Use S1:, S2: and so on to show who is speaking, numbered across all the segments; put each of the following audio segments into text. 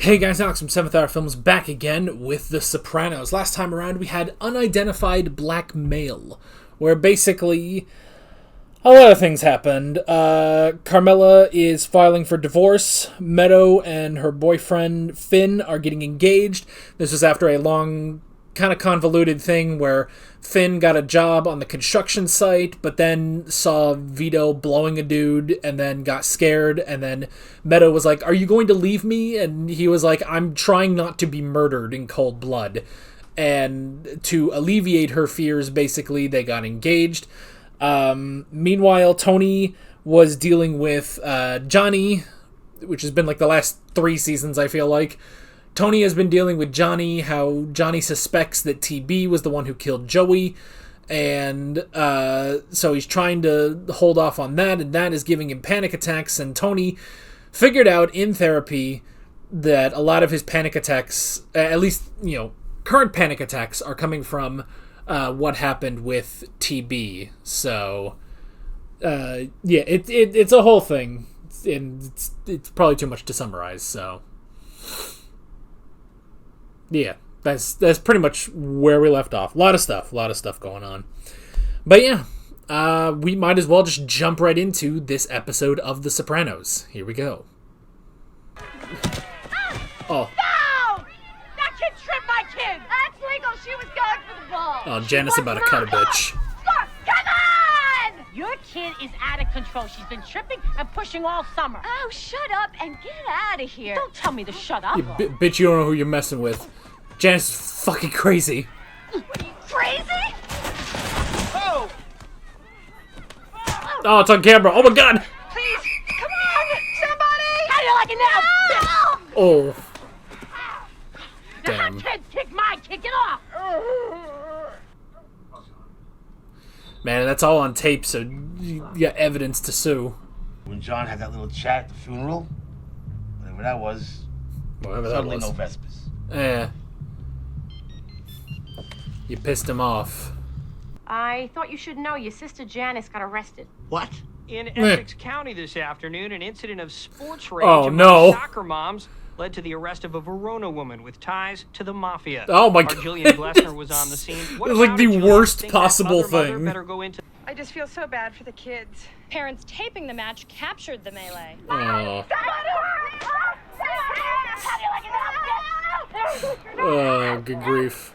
S1: Hey guys, Alex from 7th Hour Films back again with The Sopranos. Last time around we had unidentified blackmail, where basically a lot of things happened. Carmela is filing for divorce. Meadow and her boyfriend Finn are getting engaged. This was after a long, kind of convoluted thing where Finn got a job on the construction site, but then saw Vito blowing a dude and then got scared, and then Meadow was like, "Are you going to leave me?" And he was like, "I'm trying not to be murdered in cold blood." And to alleviate her fears, basically, they got engaged. Meanwhile, Tony was dealing with Johnny, which has been like the last 3 seasons, I feel like. Tony has been dealing with Johnny, how Johnny suspects that TB was the one who killed Joey, and so he's trying to hold off on that, and that is giving him panic attacks, and Tony figured out in therapy that a lot of his panic attacks, at least, current panic attacks, are coming from what happened with TB. So, it's a whole thing, and it's probably too much to summarize, so... Yeah, that's pretty much where we left off. A lot of stuff going on. But yeah, we might as well just jump right into this episode of The Sopranos. Here we go. Oh.
S2: No! That kid tripped my kid! That's legal. She was going for the ball.
S1: Oh, Janice about to cut a bitch.
S2: Come on!
S3: Your kid is out of control. She's been tripping and pushing all summer.
S2: Oh, shut up and get out of here.
S3: Don't tell me to shut up.
S1: Bitch, you don't know who you're messing with. Janice is fucking crazy.
S2: What, are you crazy?
S3: Oh!
S1: Oh, it's on camera. Oh my god!
S2: Please, come on! Somebody!
S3: How do you like it now?
S1: Oh.
S3: Now
S1: Damn.
S3: that kid kicked my kid. Get off!
S1: Man, that's all on tape, so you got evidence to sue.
S4: When John had that little chat at the funeral, whatever that was, suddenly no Vespers.
S1: Yeah. You pissed him off.
S3: I thought you should know your sister Janice got arrested.
S4: What?
S5: In Essex County this afternoon, an incident of sports rage
S1: Oh,
S5: among
S1: no.
S5: soccer moms led to the arrest of a Verona woman with ties to the mafia.
S1: Oh, my
S5: Our
S1: God.
S5: Jillian Glessner was on the scene. What
S1: It's like
S5: about
S1: the
S5: it, Jillian?
S1: worst
S5: Think that
S1: possible
S5: mother
S1: thing.
S5: better go into...
S6: I just feel so bad for the kids.
S7: Parents taping the match captured the melee.
S1: Oh. Oh, good grief.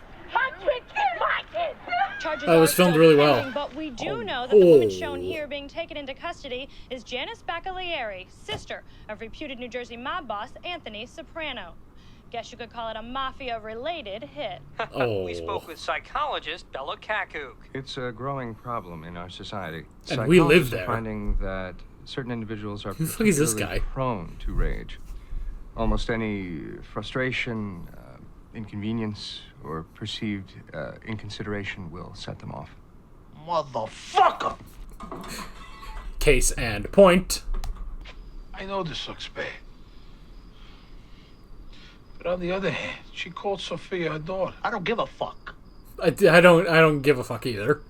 S7: Charges
S1: That was
S7: are
S1: filmed
S7: still
S1: really well.
S7: pending, but we do know that the woman shown here being taken into custody is Janice Baccalieri, sister of reputed New Jersey mob boss Anthony Soprano. Guess you could call it a mafia-related hit.
S1: Oh.
S5: We spoke with psychologist Bella Kakuk.
S8: It's a growing problem in our society.
S1: And we live
S8: Psychologists are
S1: there.
S8: finding that certain individuals are
S1: Who the fuck is this
S8: particularly
S1: guy?
S8: prone to rage. Almost any frustration, inconvenience, or perceived inconsideration will set them off.
S4: Motherfucker!
S1: Case and point.
S9: I know this looks bad. But on the other hand, she called Sophia her daughter.
S4: I don't give a fuck.
S1: I don't give a fuck either.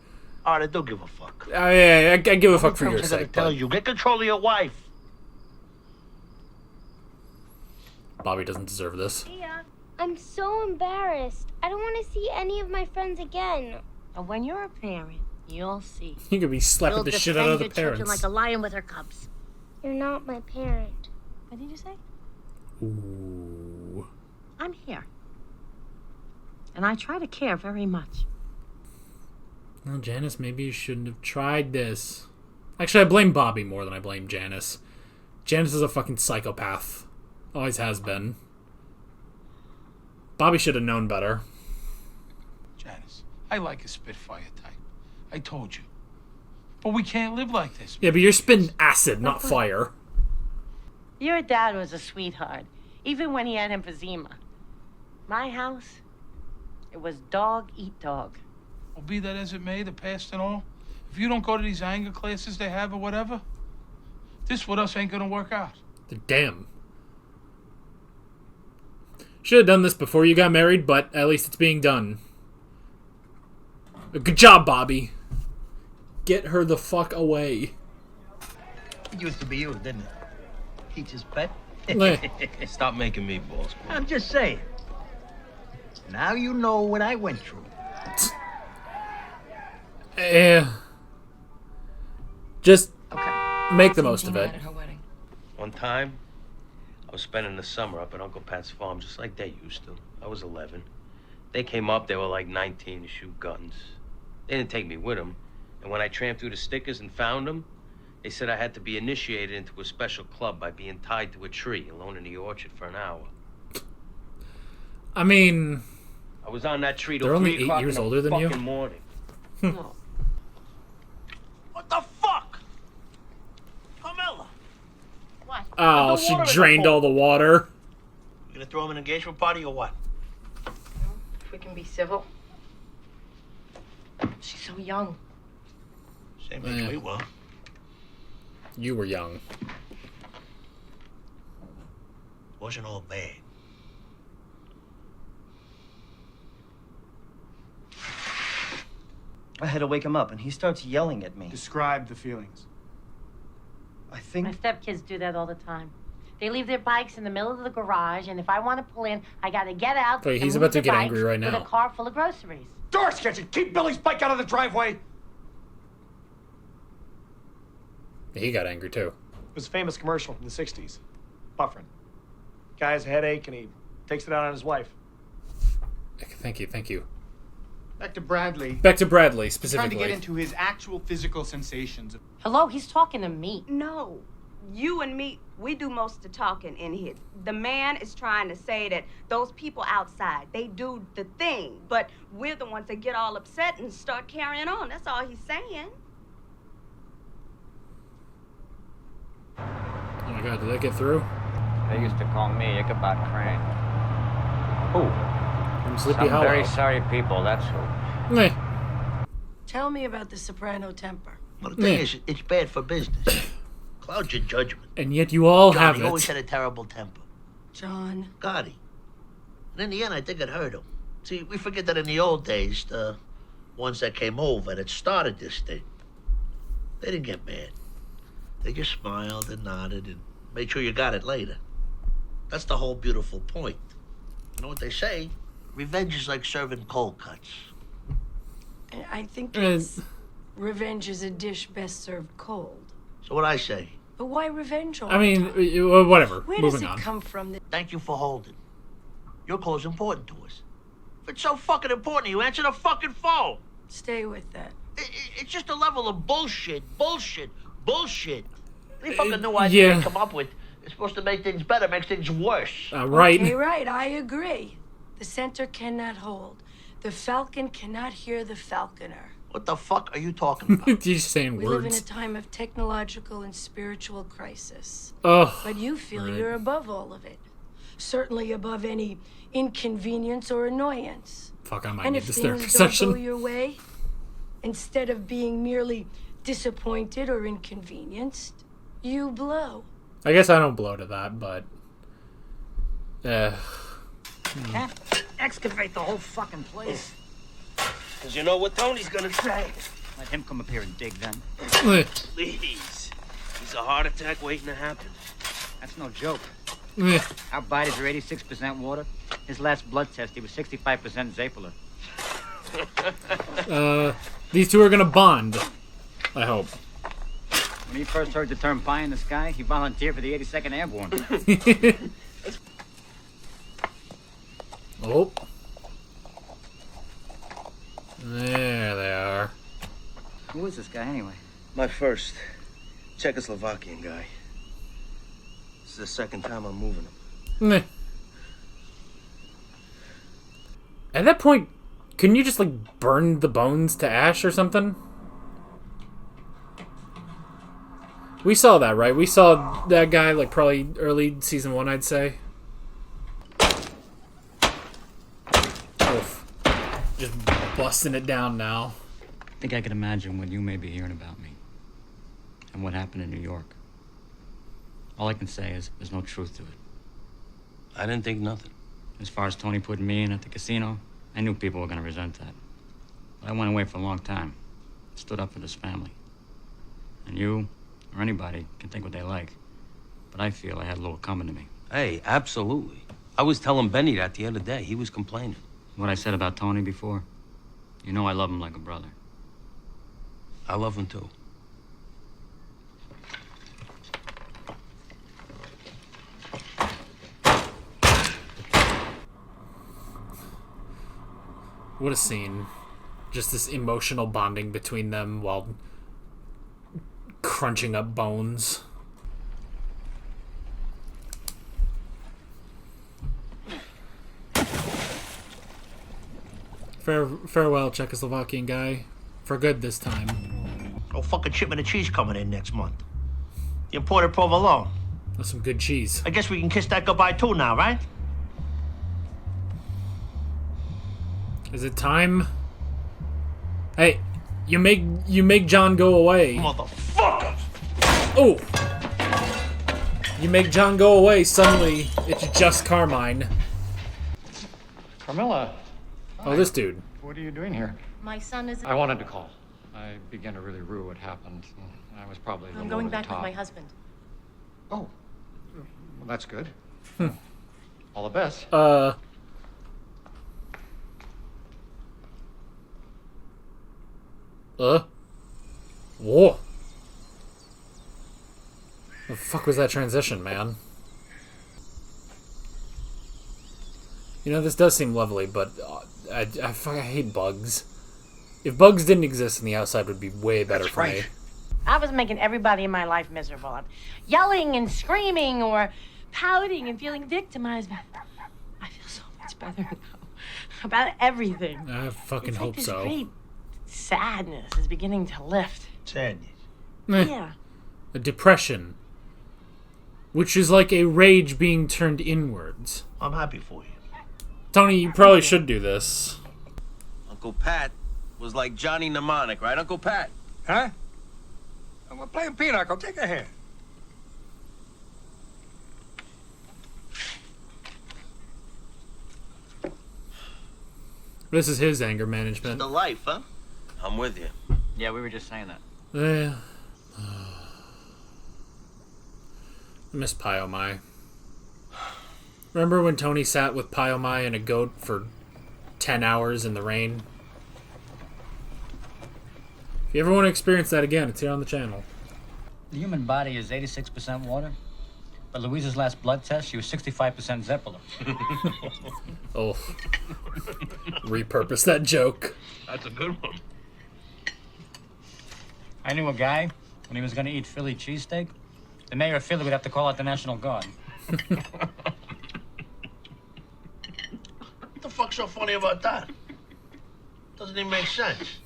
S4: Alright, I do give a fuck.
S1: I give a fuck for your
S4: I gotta
S1: sake,
S4: tell
S1: but
S4: you, get control of your wife.
S1: Bobby doesn't deserve this.
S10: Yeah. I'm so embarrassed. I don't want to see any of my friends again.
S3: And when you're a parent, you'll see.
S1: You could be slapping
S3: You'll
S1: the shit out of the
S3: defend your children
S1: parents.
S3: like a lion with her cubs.
S10: You're not my parent.
S3: What did you say?
S1: Ooh.
S3: I'm here. And I try to care very much.
S1: Well, Janice, maybe you shouldn't have tried this. Actually, I blame Bobby more than I blame Janice. Janice is a fucking psychopath. Always has been. Bobby should have known better.
S9: Janice, I like a Spitfire type. I told you. But we can't live like this.
S1: Yeah, but you're spitting acid, not fire.
S3: Your dad was a sweetheart, even when he had emphysema. My house, it was dog eat dog.
S9: Well, be that as it may, the past and all, if you don't go to these anger classes they have or whatever, this with us ain't gonna work out.
S1: Damn. Should have done this before you got married, but at least it's being done. Good job, Bobby. Get her the fuck away.
S4: It used to be you, didn't it? Teacher's pet. Stop making meatballs, boy.
S11: I'm just saying. Now you know what I went through.
S1: Just make the most of it.
S4: One time, I was spending the summer up at Uncle Pat's farm, just like they used to. I was 11. They came up, they were like 19 to shoot guns. They didn't take me with them. And when I tramped through the stickers and found them, they said I had to be initiated into a special club by being tied to a tree alone in the orchard for an hour.
S1: I mean,
S4: I was on that tree till
S1: they're only
S4: 3
S1: 8
S4: o'clock
S1: years
S4: in the
S1: older than you.
S4: fucking morning.
S11: What the fuck? Carmela!
S3: What?
S1: Oh, she drained all the water.
S11: You gonna throw him an engagement party or what?
S3: If we can be civil. She's so young.
S11: Same age we were.
S1: You were young.
S11: Wasn't all bad.
S12: I had to wake him up, and he starts yelling at me.
S13: Describe the feelings.
S12: I think...
S3: My stepkids do that all the time. They leave their bikes in the middle of the garage, and if I want to pull in, I gotta get out.
S1: Wait, he's
S3: and
S1: about to
S3: move the
S1: get
S3: bikes
S1: angry right
S3: with
S1: now.
S3: a car full of groceries.
S13: Door sketching! Keep Billy's bike out of the driveway!
S1: He got angry too.
S13: It was a famous commercial from the 60s. Buffering. Guy has a headache and he takes it out on his wife.
S1: Thank you, thank you.
S13: Back to Bradley.
S1: Back to Bradley, specifically.
S13: Trying to get into his actual physical sensations.
S3: Hello, he's talking to me.
S2: No. You and me, we do most of the talking in here. The man is trying to say that those people outside, they do the thing, but we're the ones that get all upset and start carrying on. That's all he's saying.
S1: Oh my god, did that get through?
S14: They used to call me Ichabod Crane. Who?
S1: From Sleepy
S14: Some
S1: Hollow.
S14: very sorry people, that's who.
S3: Tell me about the soprano temper.
S11: Well, the thing is, it's bad for business. Clouds your judgment.
S1: And yet you all
S11: John,
S1: have
S11: he
S1: it.
S11: always had a terrible temper.
S3: John.
S11: Gotti. And in the end, I think it hurt him. See, we forget that in the old days, the ones that came over that started this thing, they didn't get mad. They just smiled and nodded and made sure you got it later. That's the whole beautiful point. You know what they say? Revenge is like serving cold cuts.
S15: I think it's revenge is a dish best served cold.
S11: So what I say?
S15: But why revenge all
S1: I mean,
S15: the time?
S1: whatever.
S15: Where
S1: Moving
S15: does it
S1: on.
S15: come from?
S11: Thank you for holding. Your call's important to us. If it's so fucking important, you answer the fucking phone.
S15: Stay with that.
S11: It's just a level of bullshit. Any fucking new idea you come up with is supposed to make things better, makes things worse.
S1: Right.
S15: Okay, right. I agree. The center cannot hold. The falcon cannot hear the falconer.
S11: What the fuck are you talking about?
S1: You're saying
S15: We
S1: words.
S15: live in a time of technological and spiritual crisis.
S1: Ugh,
S15: But you feel
S1: right.
S15: you're above all of it. Certainly above any inconvenience or annoyance.
S1: Fuck, I might
S15: And
S1: need
S15: if
S1: this
S15: things
S1: therapy
S15: don't
S1: session.
S15: go your way, instead of being merely disappointed or inconvenienced, you blow.
S1: I guess I don't blow to that, but...
S11: Can't excavate the whole fucking place. Because you know what Tony's gonna say.
S12: Let him come up here and dig then.
S4: Please. He's a heart attack waiting to happen.
S12: That's no joke. Our bodies are 86% water. His last blood test, he was 65% Zapola.
S1: These two are gonna bond. I hope.
S12: When he first heard the term pie in the sky, he volunteered for the 82nd Airborne.
S1: Oh. There they are.
S12: Who is this guy anyway?
S4: My first Czechoslovakian guy. This is the second time I'm moving him.
S1: Meh. At that point, couldn't you just, like, burn the bones to ash or something? We saw that, right? We saw that guy, like, probably early season 1, I'd say. Oof. Just busting it down now.
S12: I think I can imagine what you may be hearing about me. And what happened in New York. All I can say is there's no truth to it.
S4: I didn't think nothing.
S12: As far as Tony putting me in at the casino, I knew people were going to resent that. But I went away for a long time. Stood up for this family. And you, or anybody, can think what they like. But I feel I had a little coming to me.
S4: Hey, absolutely. I was telling Benny that the other day. He was complaining.
S12: What I said about Tony before? You know I love him like a brother.
S4: I love him too.
S1: What a scene. Just this emotional bonding between them while crunching up bones. Farewell, Czechoslovakian guy. For good this time.
S11: Oh, fucking shipment of cheese coming in next month. The imported provolone.
S1: That's some good cheese.
S11: I guess we can kiss that goodbye too now, right?
S1: Is it time? Hey, you make John go away.
S11: Motherfuckers!
S1: Oh! You make John go away, suddenly it's just Carmine.
S16: Carmilla.
S1: Oh, this dude.
S16: What are you doing here?
S3: My son is.
S16: I wanted to call. I began to really rue what happened. I was probably a
S3: I'm
S16: little
S3: going
S16: over the
S3: back with
S16: top.
S3: my husband.
S16: Oh, well, that's good. All the best.
S1: Whoa. The fuck was that transition, man? You know, this does seem lovely, but I hate bugs. If bugs didn't exist, then the outside would be way better for me.
S3: I was making everybody in my life miserable. I'm yelling and screaming or pouting and feeling victimized. I feel so much better now about everything.
S1: I fucking
S3: It's like
S1: hope
S3: this
S1: so.
S3: great sadness is beginning to lift.
S11: Sadness.
S3: Yeah.
S1: A depression. Which is like a rage being turned inwards.
S11: I'm happy for you.
S1: Tony, you probably should do this.
S4: Uncle Pat was like Johnny Mnemonic, right, Uncle Pat?
S17: Huh? We're playing pinochle. Take a hand.
S1: This is his anger management.
S11: The life, huh?
S4: I'm with you.
S12: Yeah, we were just saying that.
S1: Yeah. I miss Pyomai. Remember when Tony sat with Pyomai and a goat for 10 hours in the rain? If you ever want to experience that again, it's here on the channel.
S12: The human body is 86% water. But Louise's last blood test, she was 65% Zeppelin.
S1: Oh. Repurpose that joke.
S4: That's a good one.
S12: I knew a guy, when he was going to eat Philly cheesesteak, the mayor of Philly would have to call out the National Guard.
S11: What the fuck's so funny about that? Doesn't even make sense.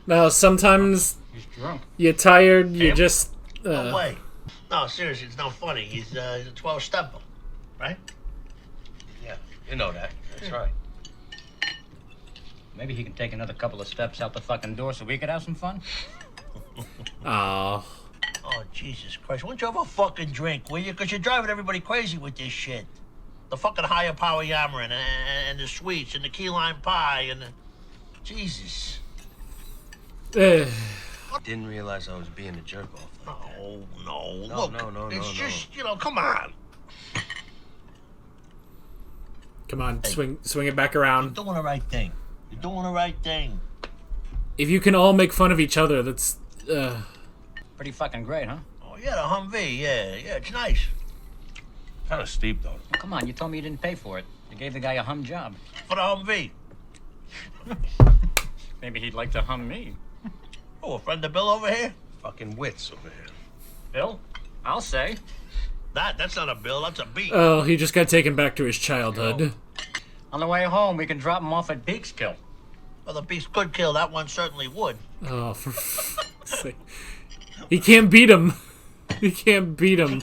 S1: Now, sometimes
S12: He's drunk.
S1: you're tired, you just...
S11: No way. No, seriously, it's not funny. He's a 12-stepper, right?
S4: Yeah, you know that. That's right.
S12: Maybe he can take another couple of steps out the fucking door so we could have some fun.
S1: Aww.
S11: Oh, Jesus Christ. Why don't you have a fucking drink, will you? Because you're driving everybody crazy with this shit. The fucking higher power yammering and the sweets and the key lime pie and the... Jesus.
S4: Didn't realize I was being a jerk off.
S11: No, no.
S4: No,
S11: Look,
S4: no,
S11: it's just, you know, come on.
S1: Come on, swing it back around.
S11: You're doing the right thing. You're doing the right thing.
S1: If you can all make fun of each other, that's...
S12: Pretty fucking great, huh?
S11: Oh, yeah, the Humvee. Yeah, it's nice.
S4: Kind of steep, though.
S12: Come on, you told me you didn't pay for it. You gave the guy a hum job.
S11: For the Humvee.
S12: Maybe he'd like to hum me.
S11: Oh, a friend of Bill over here?
S4: Fucking wits over here.
S12: Bill? I'll say.
S11: That's not a bill, that's a beat.
S1: Oh, he just got taken back to his childhood.
S12: On the way home, we can drop him off at Beekskill.
S11: Well, the beast could kill, that one certainly would.
S1: Oh, for fuck's sake. He can't beat him. He can't beat him.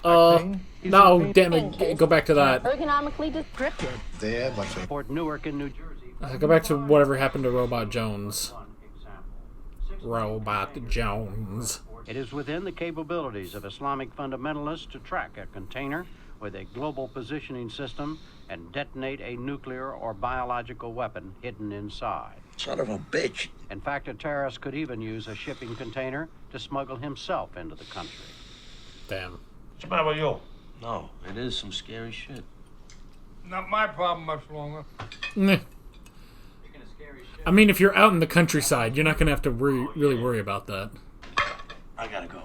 S1: No, damn it. Go back to that.
S3: Ergonomically descriptive.
S17: There, but Port
S18: Newark in New Jersey.
S1: Go back to whatever happened to Robot Jones. Robot Jones.
S18: It is within the capabilities of Islamic fundamentalists to track a container with a global positioning system and detonate a nuclear or biological weapon hidden inside.
S11: Son of a bitch.
S18: In fact, a terrorist could even use a shipping container to smuggle himself into the country.
S1: Damn.
S11: What's the matter with you?
S4: No, it is some scary shit.
S17: Not my problem much longer.
S1: Meh. I mean, if you're out in the countryside, you're not going to have to really worry about that.
S11: I gotta go.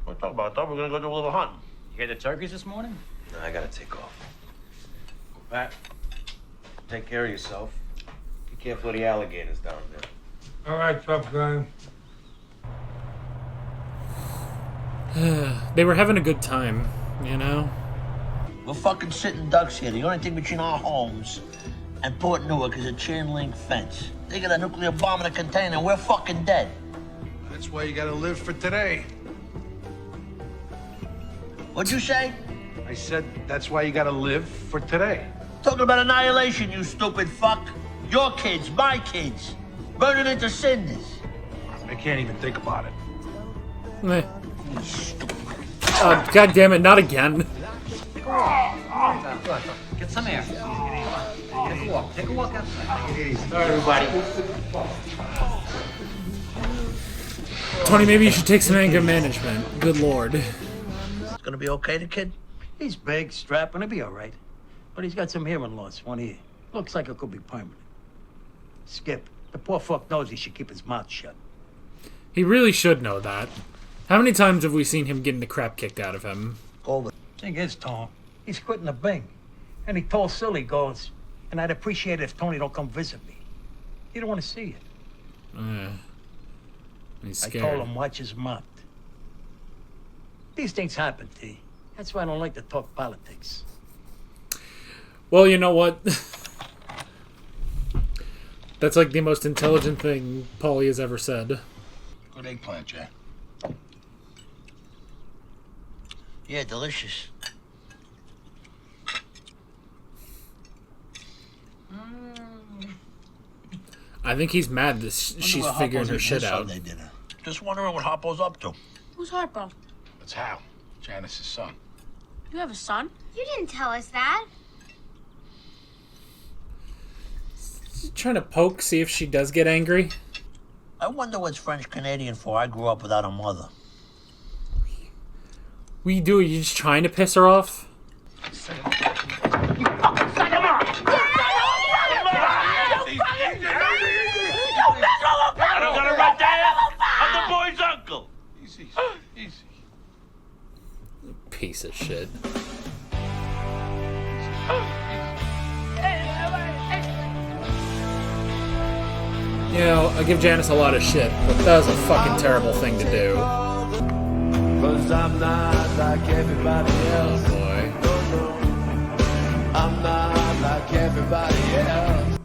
S11: What talk about? I thought we were gonna go do a little hunting.
S14: You hear the turkeys this morning?
S4: No, I gotta take off. Pat, take care of yourself. Be careful of the alligators down there.
S17: All right, tough guy.
S1: They were having a good time, you know?
S11: We're fucking sitting ducks here. The only thing between our homes and Port Newark is a chain link fence. They got a nuclear bomb in a container and we're fucking dead.
S9: That's why you gotta live for today.
S11: What'd you say?
S9: I said that's why you gotta live for today.
S11: Talking about annihilation, you stupid fuck. Your kids, my kids. Burning into cinders.
S9: I can't even think about it.
S1: Meh. God damn it, not again.
S14: Get some air. Take a walk. Take a walk outside. Take it easy.
S11: All right, everybody.
S1: Tony, maybe you should take some anger management. Good lord.
S11: It's gonna be okay, the kid?
S19: He's big, strapping, he'll be all right. But he's got some hearing loss, one ear. Looks like it could be permanent. Skip, the poor fuck knows he should keep his mouth shut.
S1: He really should know that. How many times have we seen him getting the crap kicked out of him?
S19: Thing is, Tom, he's quitting the Bing. And he told Silly, goes, and I'd appreciate it if Tony don't come visit me. He don't want to see it.
S1: He's
S19: I
S1: scared.
S19: told him, watch his mouth. These things happen, T. That's why I don't like to talk politics.
S1: Well, you know what? That's like the most intelligent thing Paulie has ever said.
S9: Good eggplant, Jay.
S11: Yeah, delicious.
S1: I think he's mad that she's figuring her shit out.
S11: Sunday dinner. Just wondering what Harpo's up to.
S6: Who's Harpo?
S9: That's Hal, Janice's son.
S6: You have a son?
S10: You didn't tell us that.
S1: Trying to poke, see if she does get angry.
S11: I wonder what's French Canadian for. I grew up without a mother.
S1: What you doing? You just trying to piss her off?
S11: I'm gonna run down. I'm the boy's uncle.
S9: Easy, easy.
S1: Piece of shit. You know, I give Janice a lot of shit, but that was a fucking terrible thing to do.
S20: Cause I'm not like everybody else.
S1: Oh boy.
S20: I'm not like everybody else.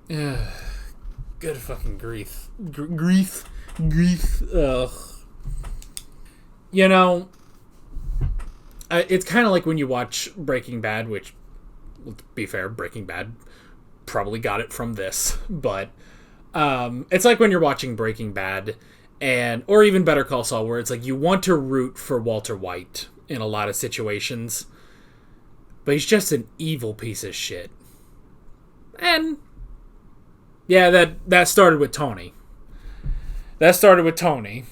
S1: Yeah. Good fucking grief. Grief. Ugh. You know, it's kind of like when you watch Breaking Bad, which, to be fair, Breaking Bad probably got it from this, but it's like when you're watching Breaking Bad or even Better Call Saul, where it's like you want to root for Walter White in a lot of situations, but he's just an evil piece of shit. And yeah, that started with Tony. That started with Tony.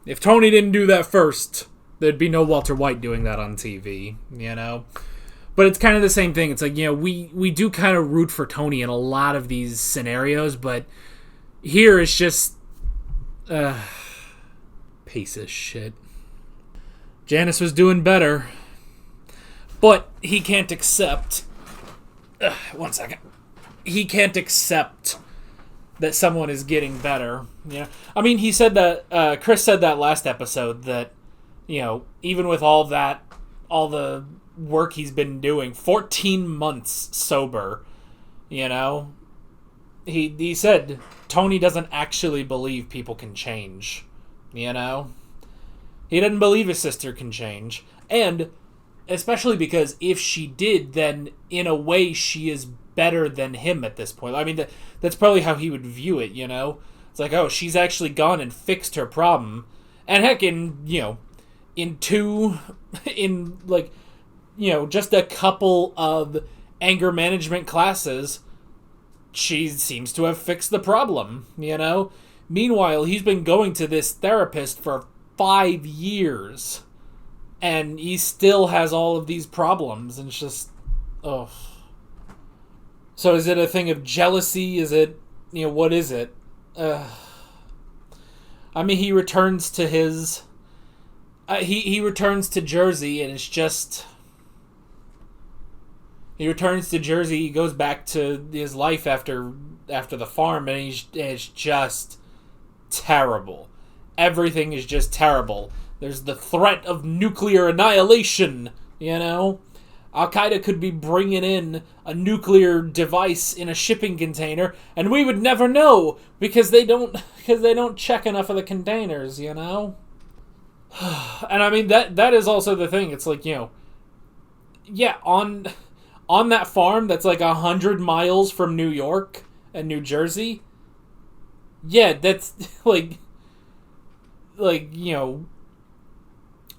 S1: If Tony didn't do that first, there'd be no Walter White doing that on TV, you know? But it's kind of the same thing. It's like, you know, we do kind of root for Tony in a lot of these scenarios, but here it's just piece of shit. Janice was doing better, but he can't accept... one second. He can't accept that someone is getting better. You know? I mean, he said that... Chris said that last episode that, you know, even with all the work he's been doing, 14 months sober, you know, he said Tony doesn't actually believe people can change, you know? He doesn't believe his sister can change, and especially because if she did, then in a way she is better than him at this point. I mean, that's probably how he would view it, you know? It's like, oh, she's actually gone and fixed her problem, and heck, just a couple of anger management classes, she seems to have fixed the problem, you know? Meanwhile, he's been going to this therapist for 5 years, and he still has all of these problems, and it's just, oh. So is it a thing of jealousy? Is it, what is it? I mean, he returns to his... he returns to Jersey, and it's just... He returns to Jersey, he goes back to his life after the farm, and it's just terrible. Everything is just terrible. There's the threat of nuclear annihilation, Al-Qaeda could be bringing in a nuclear device in a shipping container, and we would never know because they don't check enough of the containers, And I mean that is also the thing. It's like, yeah, on that farm that's like 100 miles from New York and New Jersey. Yeah, that's like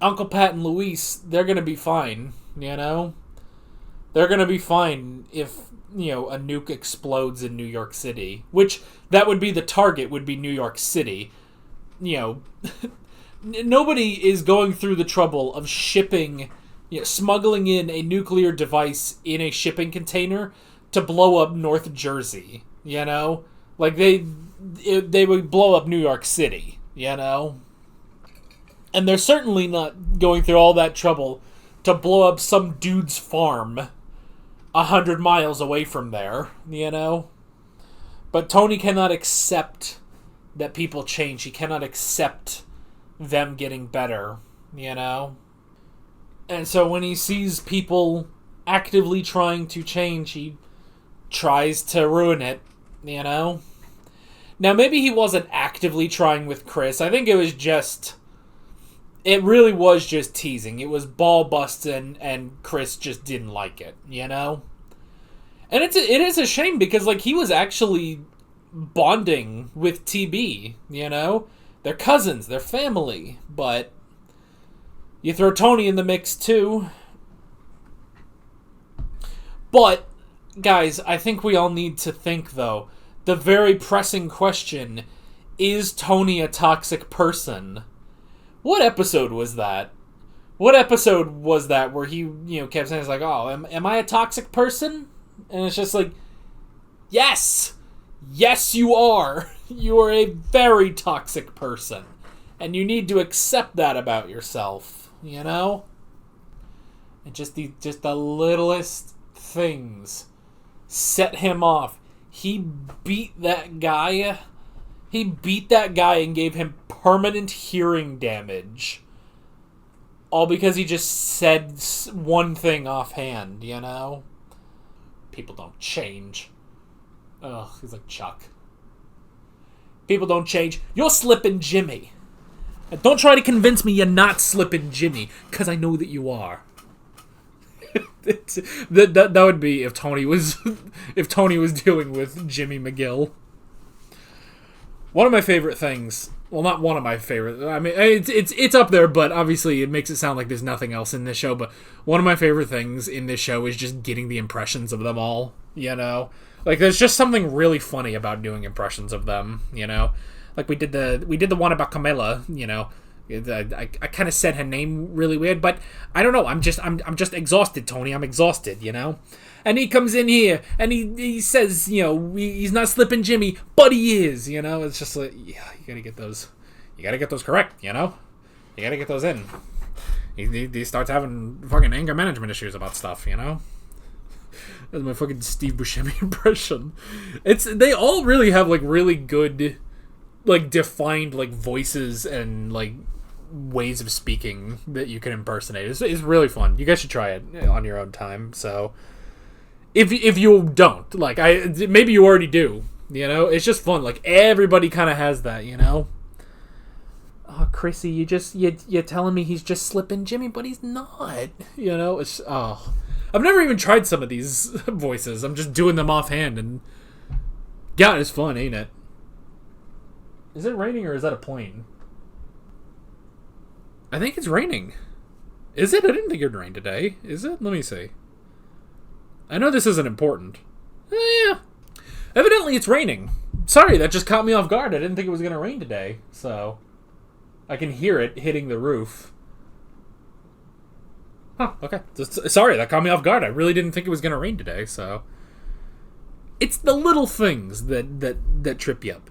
S1: Uncle Pat and Luis, they're gonna be fine, They're going to be fine if, a nuke explodes in New York City. Which, that would be the target, would be New York City. Nobody is going through the trouble of smuggling in a nuclear device in a shipping container to blow up North Jersey, Like, they would blow up New York City, And they're certainly not going through all that trouble to blow up some dude's farm 100 miles away from there, But Tony cannot accept that people change. He cannot accept them getting better, And so when he sees people actively trying to change, he tries to ruin it, Now, maybe he wasn't actively trying with Chris. I think it was just... It really was just teasing. It was ball busting, and Chris just didn't like it, And it is a shame because, like, he was actually bonding with TB, They're cousins, they're family, but you throw Tony in the mix too. But, guys, I think we all need to think, though, the very pressing question, is Tony a toxic person? What episode was that? What episode was that where he, kept saying, it's like, oh, am I a toxic person? And it's just like, yes! Yes, you are! You are a very toxic person. And you need to accept that about yourself, And just the littlest things set him off. He beat that guy... He beat that guy and gave him permanent hearing damage. All because he just said one thing offhand, People don't change. Ugh, he's like Chuck. People don't change. You're slipping Jimmy. And don't try to convince me you're not slipping Jimmy, because I know that you are. that would be if Tony was dealing with Jimmy McGill. One of my favorite things, well, not one of my favorite, I mean, it's up there, but obviously it makes it sound like there's nothing else in this show, but one of my favorite things in this show is just getting the impressions of them all, Like, there's just something really funny about doing impressions of them, Like, we did the one about Camilla, I kind of said her name really weird, but I don't know, I'm just exhausted, Tony, I'm exhausted, And he comes in here, and he says, he's not slipping Jimmy, but he is, It's just like, yeah, you gotta get those correct, You gotta get those in. He starts having fucking anger management issues about stuff, That's my fucking Steve Buscemi impression. They all really have, like, really good, like, defined, like, voices and, like, ways of speaking that you can impersonate. It's really fun. You guys should try it on your own time, so... If you don't, like, maybe you already do, It's just fun. Like, everybody kind of has that, Oh, Chrissy, you're telling me he's just slipping Jimmy, but he's not, It's, oh. I've never even tried some of these voices. I'm just doing them offhand, and God, it's fun, ain't it? Is it raining or is that a plane? I think it's raining. Is it? I didn't think it would rain today. Is it? Let me see. I know this isn't important. Yeah. Evidently it's raining. Sorry, that just caught me off guard. I didn't think it was going to rain today. So, I can hear it hitting the roof. Huh, okay. Sorry, that caught me off guard. I really didn't think it was going to rain today, so... It's the little things that trip you up.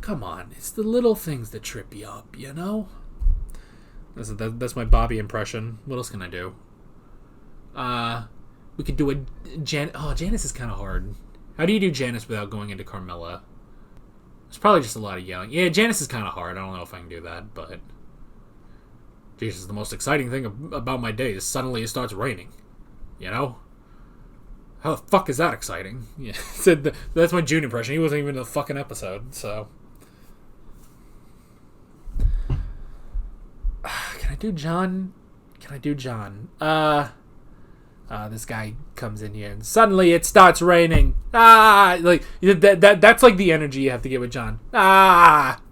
S1: Come on, it's the little things that trip you up, you know? That's my Bobby impression. What else can I do? We could do a... Janice is kind of hard. How do you do Janice without going into Carmela? It's probably just a lot of yelling. Yeah, Janice is kind of hard. I don't know if I can do that, but... Jesus, the most exciting thing about my day is suddenly it starts raining. You know? How the fuck is that exciting? Yeah, that's my June impression. He wasn't even in the fucking episode, so... Can I do John? This guy comes in here and suddenly it starts raining. Like that's like the energy you have to get with John.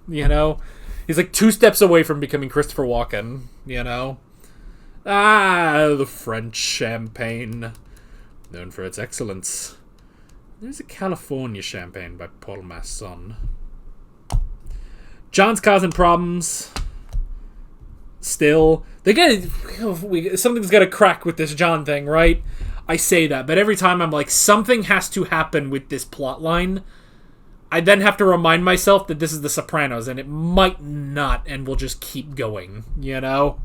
S1: You know, he's like 2 steps away from becoming Christopher Walken. You know, the French champagne, known for its excellence. There's a California champagne by Paul Masson. John's causing problems. Still, something's got to crack with this John thing, right? I say that, but every time I'm like, something has to happen with this plot line. I then have to remind myself that this is The Sopranos, and it might not, and we'll just keep going, you know?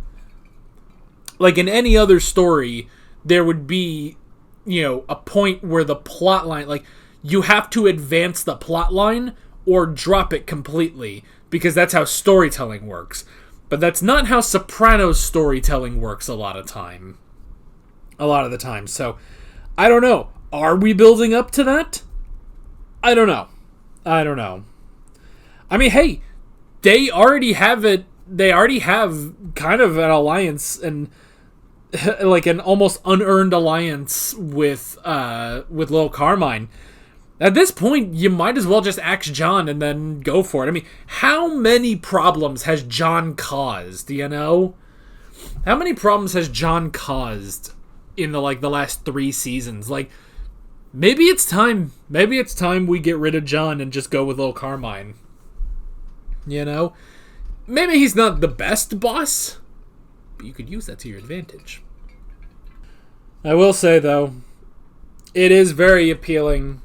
S1: Like in any other story, there would be, you know, a point where the plot line, like, you have to advance the plot line or drop it completely, because that's how storytelling works. But that's not how Sopranos storytelling works a lot of the time. So, I don't know. Are we building up to that? I don't know. I mean, hey, they already have it. They already have kind of an alliance and like an almost unearned alliance with Little Carmine. At this point, you might as well just axe John and then go for it. I mean, how many problems has John caused, you know? How many problems has John caused in the last 3 seasons? Like, maybe it's time we get rid of John and just go with Little Carmine. You know? Maybe he's not the best boss, but you could use that to your advantage. I will say, though, it is very appealing.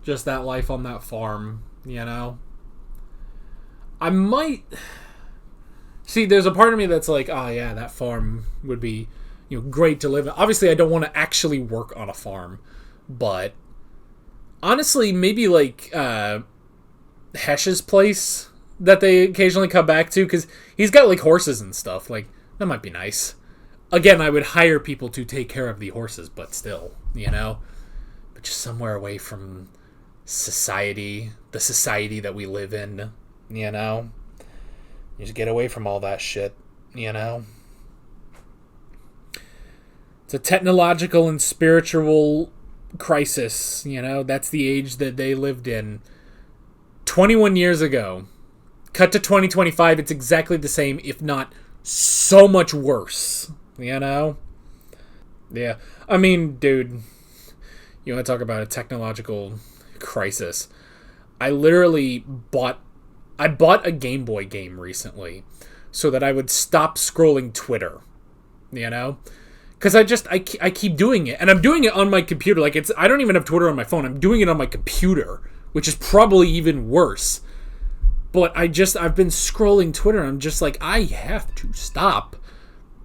S1: Just that life on that farm, you know? I might... See, there's a part of me that's like, oh yeah, that farm would be, you know, great to live in. Obviously, I don't want to actually work on a farm, but... Honestly, maybe like, Hesh's place that they occasionally come back to, because he's got, like, horses and stuff. Like, that might be nice. Again, I would hire people to take care of the horses, but still, you know? But just somewhere away from... the society that we live in, you know? You just get away from all that shit, you know? It's a technological and spiritual crisis, you know? That's the age that they lived in. 21 years ago. Cut to 2025, it's exactly the same, if not so much worse, you know? Yeah. I mean, dude, you want to talk about a technological... crisis. I bought a Game Boy game recently so that I would stop scrolling Twitter, you know, because I keep doing it, and I'm doing it on my computer. Like, I don't even have Twitter on my phone. I'm doing it on my computer, which is probably even worse. But I've been scrolling Twitter. I'm just like, I have to stop.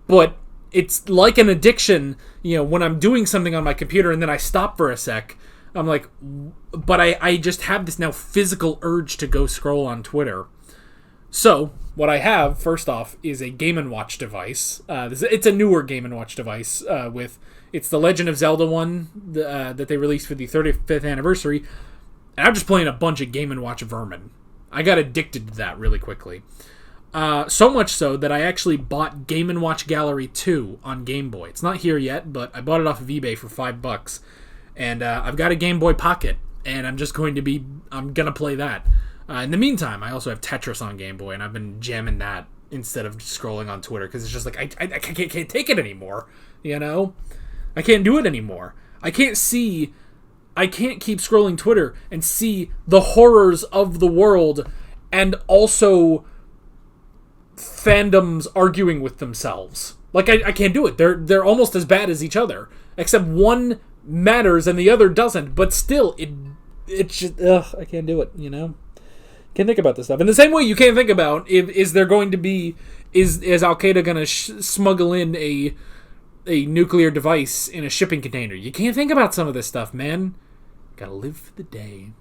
S1: But it's like an addiction, you know, when I'm doing something on my computer and then I stop for a sec. I'm like, but I just have this now physical urge to go scroll on Twitter. So, what I have, first off, is a Game & Watch device. It's a newer Game & Watch device. It's the Legend of Zelda one that they released for the 35th anniversary. And I'm just playing a bunch of Game & Watch vermin. I got addicted to that really quickly. So much so that I actually bought Game & Watch Gallery 2 on Game Boy. It's not here yet, but I bought it off of eBay for $5. And I've got a Game Boy Pocket, and I'm gonna play that. In the meantime, I also have Tetris on Game Boy, and I've been jamming that instead of scrolling on Twitter, because it's just like, I can't take it anymore, you know? I can't do it anymore. I can't keep scrolling Twitter and see the horrors of the world, and also fandoms arguing with themselves. Like, I can't do it. They're almost as bad as each other. Except one matters and the other doesn't. But still, it's just... Ugh, I can't do it, you know? Can't think about this stuff. In the same way you can't think about, is there going to be... Is Al-Qaeda going to smuggle in a nuclear device in a shipping container? You can't think about some of this stuff, man. Gotta live for the day.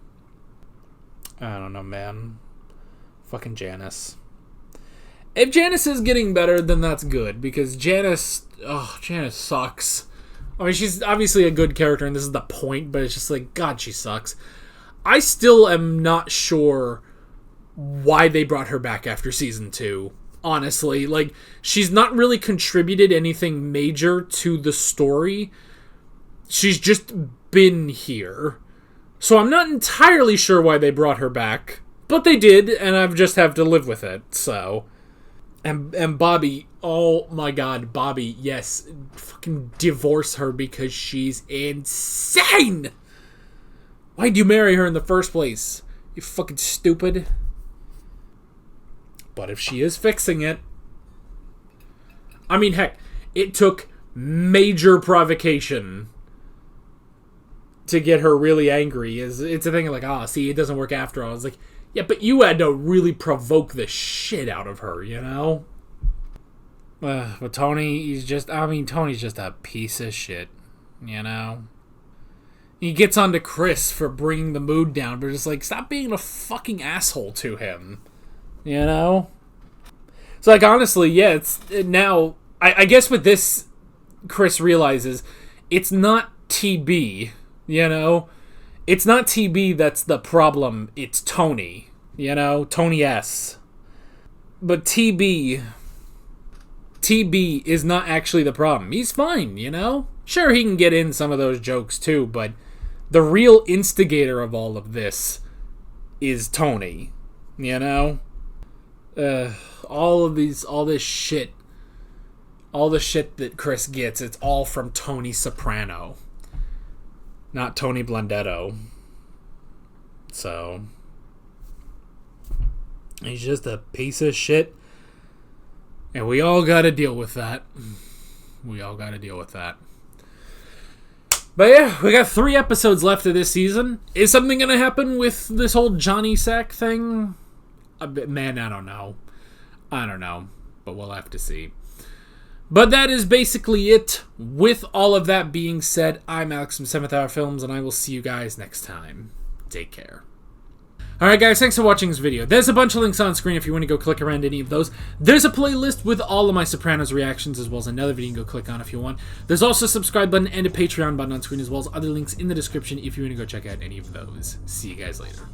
S1: I don't know, man. Fucking Janice. If Janice is getting better, then that's good. Because Janice sucks. I mean, she's obviously a good character, and this is the point, but it's just like, God, she sucks. I still am not sure why they brought her back after season 2. Honestly, like, she's not really contributed anything major to the story. She's just been here. So I'm not entirely sure why they brought her back. But they did, and I've just have to live with it, so... And Bobby, oh my god, Bobby, yes, fucking divorce her because she's insane! Why'd you marry her in the first place? You fucking stupid. But if she is fixing it... I mean, heck, it took major provocation to get her really angry. It's a thing like, see, it doesn't work after all. It's like, yeah, but you had to really provoke the shit out of her, you know? But Tony, Tony's just a piece of shit, you know? He gets onto Chris for bringing the mood down, but just like, stop being a fucking asshole to him, you know? So, like, honestly, yeah, now, I guess with this, Chris realizes, it's not TB, you know? It's not TB that's the problem, it's Tony. You know? Tony S. But TB is not actually the problem. He's fine, you know? Sure, he can get in some of those jokes too, but the real instigator of all of this is Tony. You know? All this shit. All the shit that Chris gets, it's all from Tony Soprano. Not Tony Blundetto. So, he's just a piece of shit. And we all gotta deal with that. But yeah, we got 3 episodes left of this season. Is something gonna happen with this whole Johnny Sack thing? Man, I don't know. But we'll have to see. But that is basically it. With all of that being said, I'm Alex from 7th Hour Films, and I will see you guys next time. Take care. Alright guys, thanks for watching this video. There's a bunch of links on screen if you want to go click around any of those. There's a playlist with all of my Sopranos reactions, as well as another video you can go click on if you want. There's also a subscribe button and a Patreon button on screen, as well as other links in the description if you want to go check out any of those. See you guys later.